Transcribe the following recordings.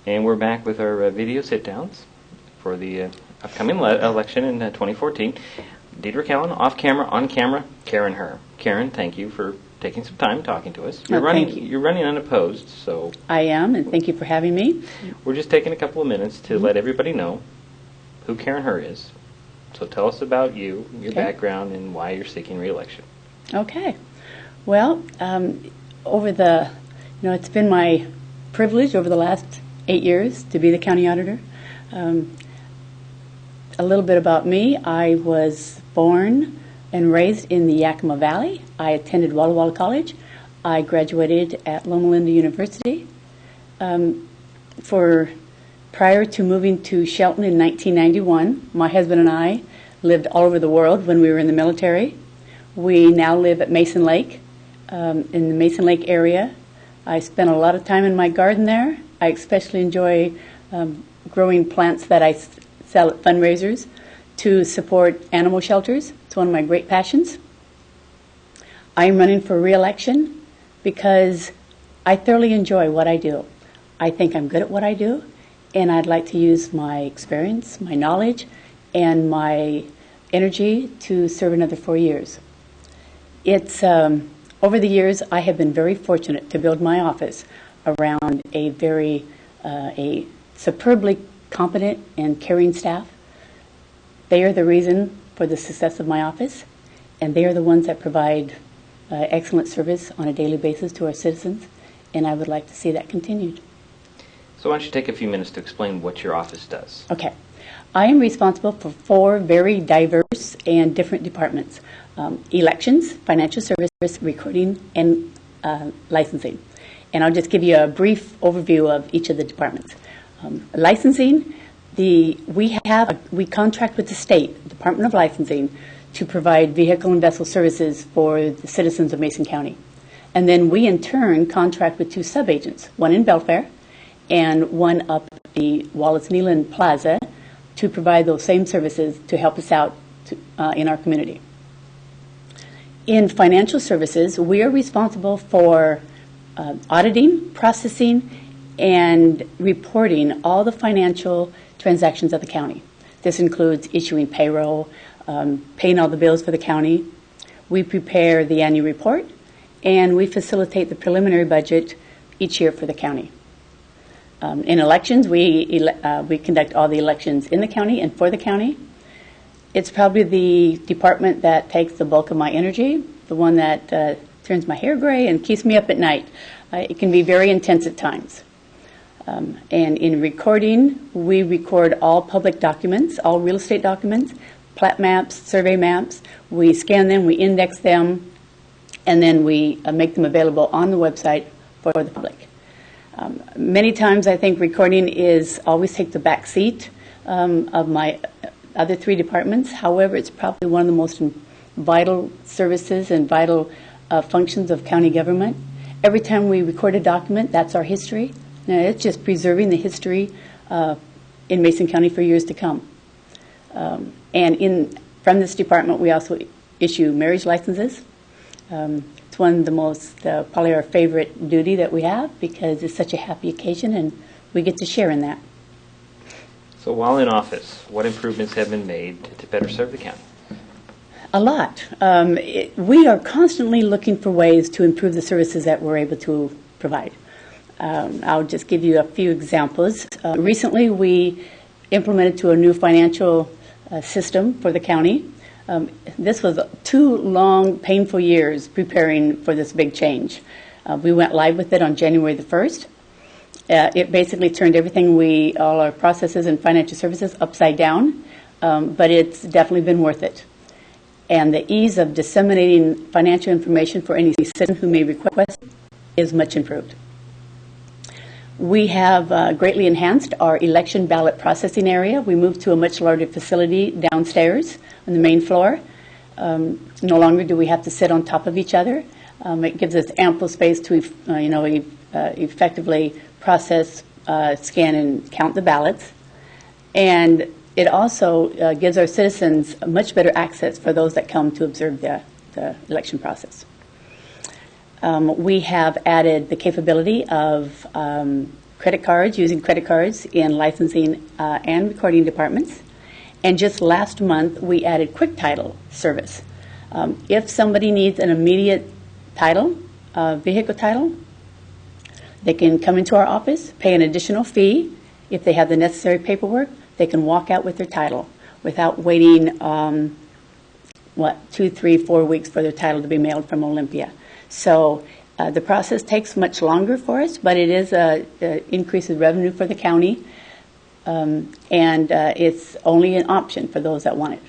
And we're back with our video sit-downs for the upcoming election in 2014. Deidre Kellen, off camera, on camera, Karen Herr. Karen, thank you for taking some time talking to us. You're running unopposed, so... I am, and thank you for having me. We're just taking a couple of minutes to let everybody know who Karen Herr is. So tell us about you, your background, and why you're seeking re-election. Okay. Well, it's been my privilege over the last 8 years to be the county auditor. A little bit about me. I was born and raised in the Yakima Valley. I attended Walla Walla College. I graduated at Loma Linda University. Prior to moving to Shelton in 1991, my husband and I lived all over the world when we were in the military. We now live at Mason Lake, in the Mason Lake area. I spent a lot of time in my garden there. I especially enjoy growing plants that I sell at fundraisers to support animal shelters. It's one of my great passions. I'm running for re-election because I thoroughly enjoy what I do. I think I'm good at what I do, and I'd like to use my experience, my knowledge, and my energy to serve another 4 years. It's over the years, I have been very fortunate to build my office around a superbly competent and caring staff. They are the reason for the success of my office, and they are the ones that provide excellent service on a daily basis to our citizens, and I would like to see that continued. So why don't you take a few minutes to explain what your office does? Okay. I am responsible for 4 very diverse and different departments: elections, financial services, recording, and licensing. And I'll just give you a brief overview of each of the departments. Licensing, we contract with the state Department of Licensing to provide vehicle and vessel services for the citizens of Mason County. And then we in turn contract with 2 sub-agents, one in Belfair and one up the Wallace-Neeland Plaza, to provide those same services to help us out in our community. In financial services, we are responsible for auditing, processing, and reporting all the financial transactions of the county. This includes issuing payroll, paying all the bills for the county. We prepare the annual report, and we facilitate the preliminary budget each year for the county. In elections, we conduct all the elections in the county and for the county. It's probably the department that takes the bulk of my energy, the one that turns my hair gray and keeps me up at night. It can be very intense at times. And in recording, we record all public documents, all real estate documents, plat maps, survey maps. We scan them, we index them, and then we make them available on the website for the public. Many times I think recording always take the back seat of my other 3 departments. However, it's probably one of the most vital services and vital functions of county government. Every time we record a document, that's our history. Now, it's just preserving the history in Mason County for years to come. And from this department, we also issue marriage licenses. It's one of the most, probably our favorite duty that we have, because it's such a happy occasion and we get to share in that. So while in office, what improvements have been made to better serve the county? A lot. We are constantly looking for ways to improve the services that we're able to provide. I'll just give you a few examples. Recently, we implemented to a new financial system for the county. This was 2 long, painful years preparing for this big change. We went live with it on January the 1st. It basically turned all our processes and financial services upside down, but it's definitely been worth it. And the ease of disseminating financial information for any citizen who may request it is much improved. We have greatly enhanced our election ballot processing area. We moved to a much larger facility downstairs on the main floor. No longer do we have to sit on top of each other. It gives us ample space to effectively process, scan, and count the ballots. And it also gives our citizens much better access for those that come to observe the election process. We have added the capability of credit cards, using credit cards in licensing and recording departments. And just last month, we added quick title service. If somebody needs an immediate title, vehicle title, they can come into our office, pay an additional fee. If they have the necessary paperwork, they can walk out with their title without waiting, 2, 3, 4 weeks for their title to be mailed from Olympia. So the process takes much longer for us, but it is increases revenue for the county, and it's only an option for those that want it.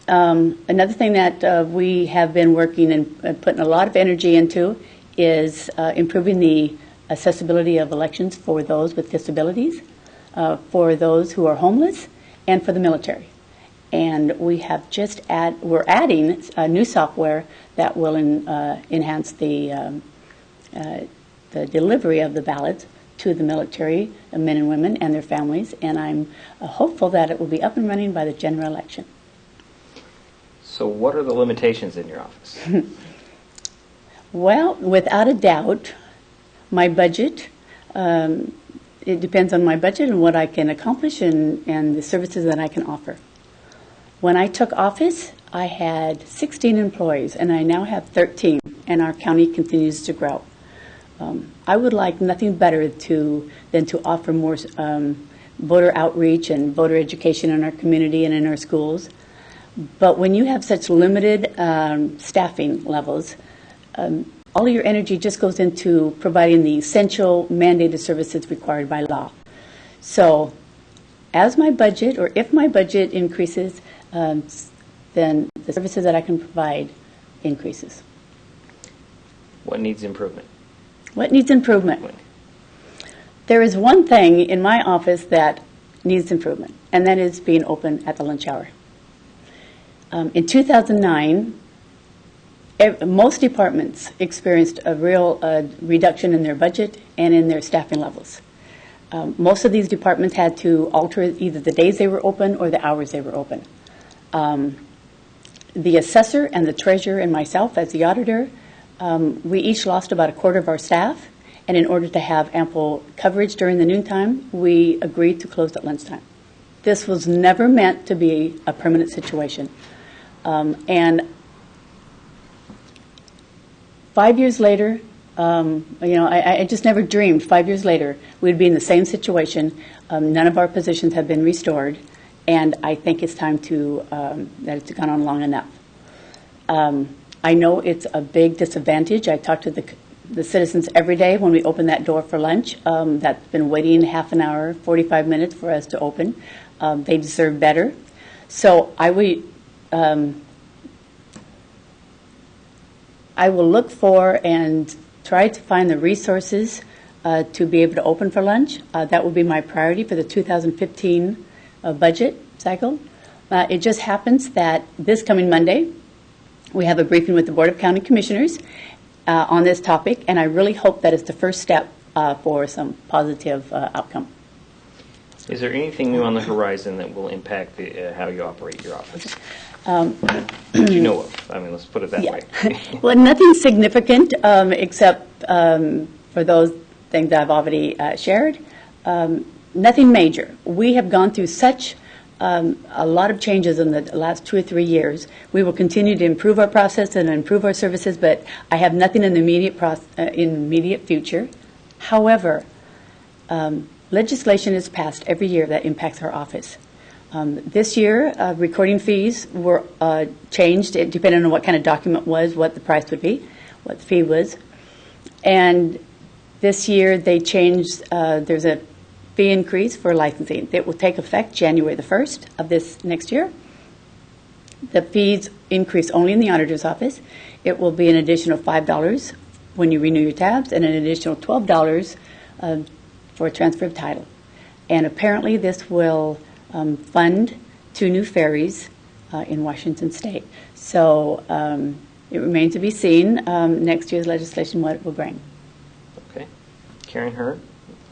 Another thing that we have been working and putting a lot of energy into is improving the accessibility of elections for those with disabilities, for those who are homeless, and for the military. And we have we're adding new software that will enhance the delivery of the ballots to the military men and women and their families. And I'm hopeful that it will be up and running by the general election. So what are the limitations in your office? Well, without a doubt, my budget. It depends on my budget and what I can accomplish and the services that I can offer. When I took office, I had 16 employees, and I now have 13, and our county continues to grow. I would like nothing better than to offer more voter outreach and voter education in our community and in our schools. But when you have such limited staffing levels, all of your energy just goes into providing the essential mandated services required by law. So as my budget, or if my budget increases, then the services that I can provide increases. What needs improvement? What needs improvement? There is one thing in my office that needs improvement, and that is being open at the lunch hour. In 2009, most departments experienced a real reduction in their budget and in their staffing levels. Most of these departments had to alter either the days they were open or the hours they were open. The assessor and the treasurer and myself as the auditor, we each lost about a quarter of our staff, and in order to have ample coverage during the noontime, we agreed to close at lunchtime. This was never meant to be a permanent situation. And 5 years later, I just never dreamed 5 years later we'd be in the same situation. None of our positions have been restored, and I think it's time that it's gone on long enough. I know it's a big disadvantage. I talk to the citizens every day when we open that door for lunch. That's been waiting half an hour, 45 minutes for us to open. They deserve better. So I will look for and try to find the resources to be able to open for lunch. That will be my priority for the 2015 budget cycle. It just happens that this coming Monday, we have a briefing with the Board of County Commissioners on this topic, and I really hope that it's the first step for some positive outcome. Is there anything new on the horizon that will impact how you operate your office? That you know of? I mean, let's put it that way. Well, nothing significant except for those things that I've already shared. Nothing major. We have gone through such a lot of changes in the last 2 or 3 years. We will continue to improve our process and improve our services, but I have nothing in the immediate future. However, legislation is passed every year that impacts our office. This year, recording fees were changed, depending on what kind of document was, what the price would be, what the fee was. And this year, they changed, there's a fee increase for licensing. It will take effect January the 1st of this next year. The fees increase only in the auditor's office. It will be an additional $5 when you renew your tabs and an additional $12 for a transfer of title. And apparently this will fund 2 new ferries in Washington State. So it remains to be seen next year's legislation what it will bring. Okay. Karen Herr,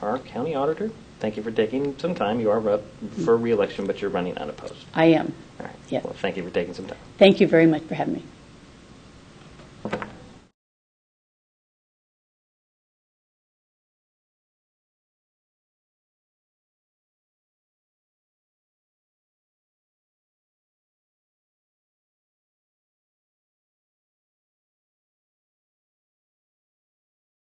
our county auditor, thank you for taking some time. You are up for re-election, but you're running unopposed. I am. All right. Yes. Well, thank you for taking some time. Thank you very much for having me.